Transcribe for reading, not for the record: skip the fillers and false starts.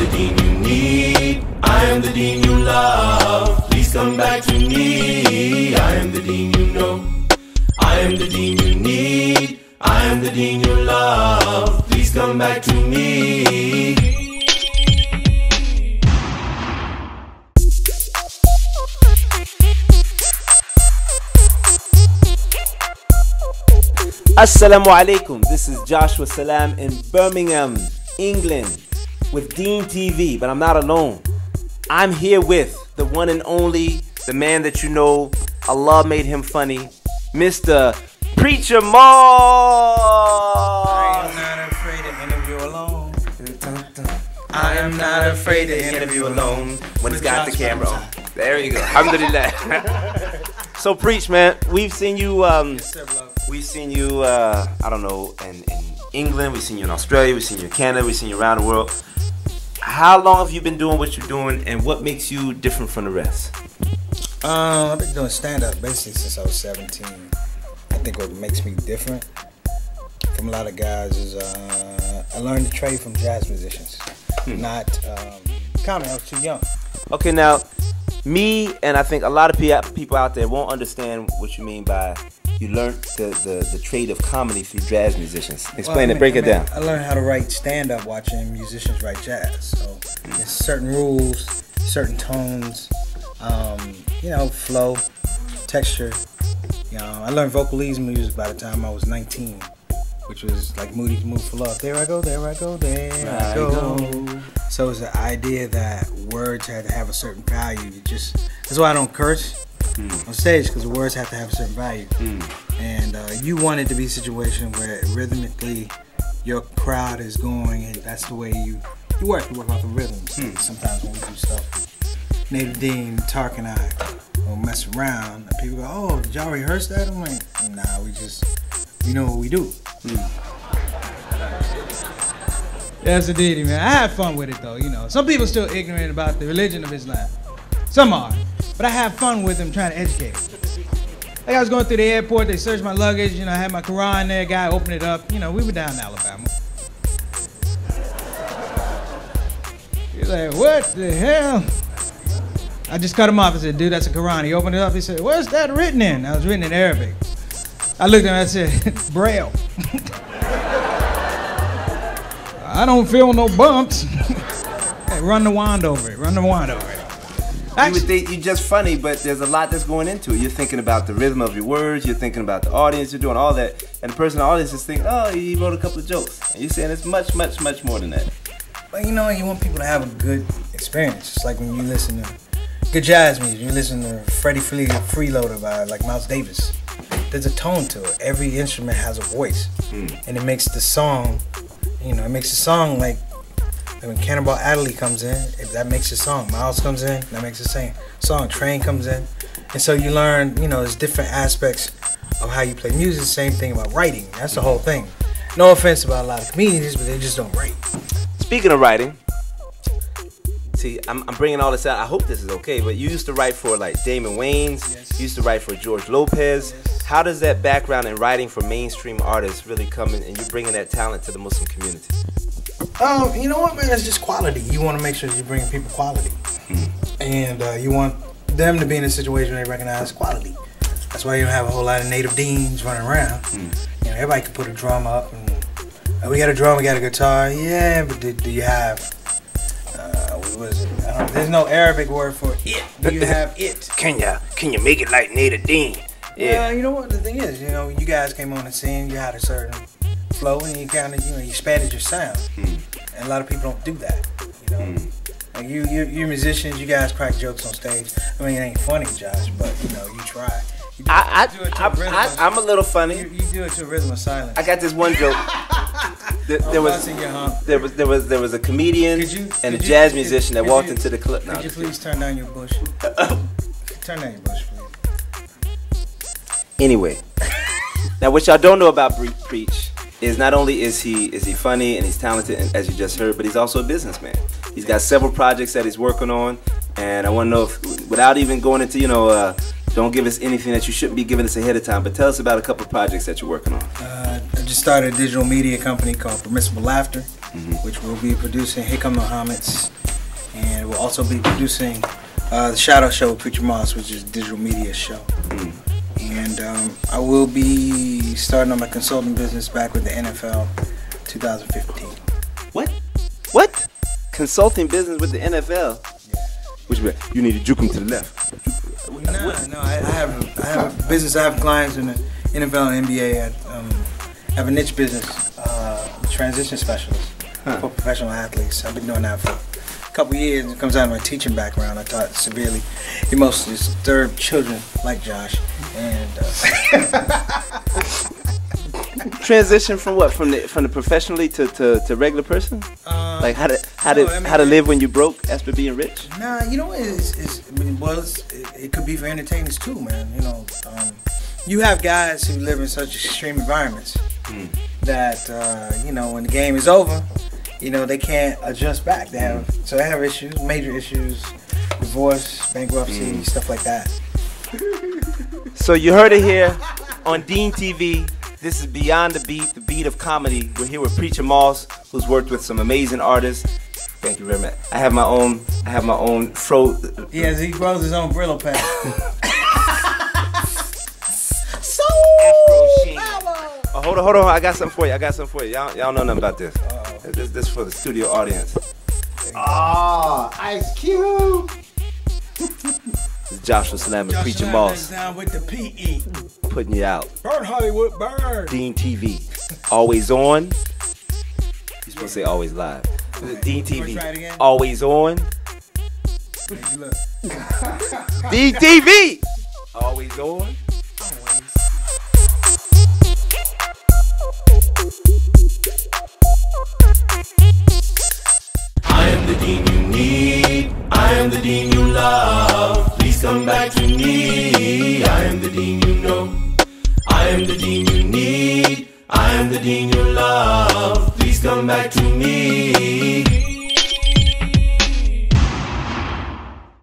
the Deen you need. I am the Deen you love. Please come back to me. I am the Deen you know. I am the Deen you need. I am the Deen you love. Please come back to me. Assalamu alaikum. This is Joshua Salaam in Birmingham, England with DeenTV, but I'm not alone. I'm here with the one and only, the man that you know, Allah made him funny, Mr. Preacher Mo. I am not afraid to interview alone. I am not afraid to interview alone. When it's got the camera on. There you go. Alhamdulillah. So preach, man. We've seen you. We've seen you. I don't know, in England. We've seen you in Australia. We've seen you in Canada. We've seen you around the world. How long have you been doing what you're doing, and what makes you different from the rest? I've been doing stand-up basically since I was 17. I think what makes me different from a lot of guys is I learned the trade from jazz musicians, not comedy. I was too young. Okay, now, me and I think a lot of people out there won't understand what you mean by you learned the trade of comedy through jazz musicians. Explain it, break it down. I learned how to write stand-up watching musicians write jazz. So there's certain rules, certain tones, flow, texture. I learned vocalese music by the time I was 19, which was like Moody's Move for Love. There I go, there I go, there I go. So it's the idea that words had to have a certain value. That's why I don't curse on stage, because the words have to have a certain value. And you want it to be a situation where rhythmically your crowd is going, and that's the way you work out the rhythms. Sometimes when we do stuff, Native Deen, Tark and I will mess around, and people go, "Oh, did y'all rehearse that?" I'm like, "Nah, we know what we do." That's the deity, man. I had fun with it, though. Some people still ignorant about the religion of Islam. Some are, but I have fun with them trying to educate. Like I was going through the airport, they searched my luggage. I had my Quran there. Guy opened it up. We were down in Alabama. He's like, "What the hell?" I just cut him off. I said, "Dude, that's a Quran." He opened it up. He said, "What's that written in?" I was written in Arabic. I looked at him and I said, "Braille." I don't feel no bumps. Hey, run the wand over it. Run the wand over it. You would think you're just funny, but there's a lot that's going into it. You're thinking about the rhythm of your words. You're thinking about the audience. You're doing all that. And the person in the audience is thinking, "Oh, he wrote a couple of jokes." And you're saying it's much, much, much more than that. But you want people to have a good experience. It's like when you listen to good jazz music, you listen to Freddie Freeloader by like Miles Davis. There's a tone to it. Every instrument has a voice. And it makes the song, it makes the song like when Cannonball Adderley comes in, if that makes a song. Miles comes in, that makes the same song. Train comes in. And so you learn, there's different aspects of how you play music. Same thing about writing. That's the whole thing. No offense about a lot of comedians, but they just don't write. Speaking of writing, see, I'm bringing all this out. I hope this is okay, but you used to write for like Damon Wayans. Yes. You used to write for George Lopez. Yes. How does that background in writing for mainstream artists really come in, and you bringing that talent to the Muslim community? You know what, man? It's just quality. You want to make sure you're bringing people quality. And you want them to be in a situation where they recognize quality. That's why you don't have a whole lot of Native Deens running around. Everybody can put a drum up. And, we got a drum, we got a guitar. Yeah, but do you have... what is it? There's no Arabic word for it. Do you have it? Can you make it like Native Deen? Yeah. You know what the thing is? You guys came on the scene. You had a certain flow, and you kind of you expanded your sound. And a lot of people don't do that. Like you musicians, you guys crack jokes on stage. I mean, it ain't funny, Josh, but you try. I'm a little funny. You do it to a rhythm of silence. I got this one joke. There was a comedian and a jazz musician that walked into the club. Could you please turn down your bush? Turn down your bush, please. Anyway, now what y'all don't know about Preach is not only is he funny and he's talented, as you just heard, but he's also a businessman. He's got several projects that he's working on, and I want to know if, without even going into don't give us anything that you shouldn't be giving us ahead of time, but tell us about a couple of projects that you're working on. I just started a digital media company called Permissible Laughter. which will be producing Here Come Muhammad's, and we'll also be producing the Shadow Show with Preacher Moss, which is a digital media show. And I will be starting on my consulting business back with the NFL 2015. What? Consulting business with the NFL? Which way? You need to juke him to the left. No, I have a business. I have clients in the NFL and NBA. I have a niche business, transition specialist for professional athletes. I've been doing that for a couple years. It comes out of my teaching background. I taught severely emotionally disturbed children like Josh. And transition from what? From the professionally to regular person? Like how to live when you're broke after being rich? Nah, you know what? It could be for entertainers too, man. You know, you have guys who live in such extreme environments that you know, when the game is over, you know, they can't adjust back. They have issues, major issues, divorce, bankruptcy, stuff like that. So you heard it here on DeenTV. This is Beyond the Beat of comedy. We're here with Preacher Moss, who's worked with some amazing artists. Thank you very much. I have my own fro. Yeah, he grows his own Brillo pad. So oh, hold on. I got something for you. Y'all know nothing about this. This is for the studio audience. Ice Cube. This is Joshua Salaam and Preacher Moss. Down with the PE. Putting you out. Burn Hollywood, burn. DeenTV. Always on. You're supposed to say always live. DeenTV. Always on. DeenTV. Always on. I am the Deen you need. I am the Deen you love. Please come back to me. I am the Deen you know. I am the Deen you need. I am the Deen you love. Please come back to me.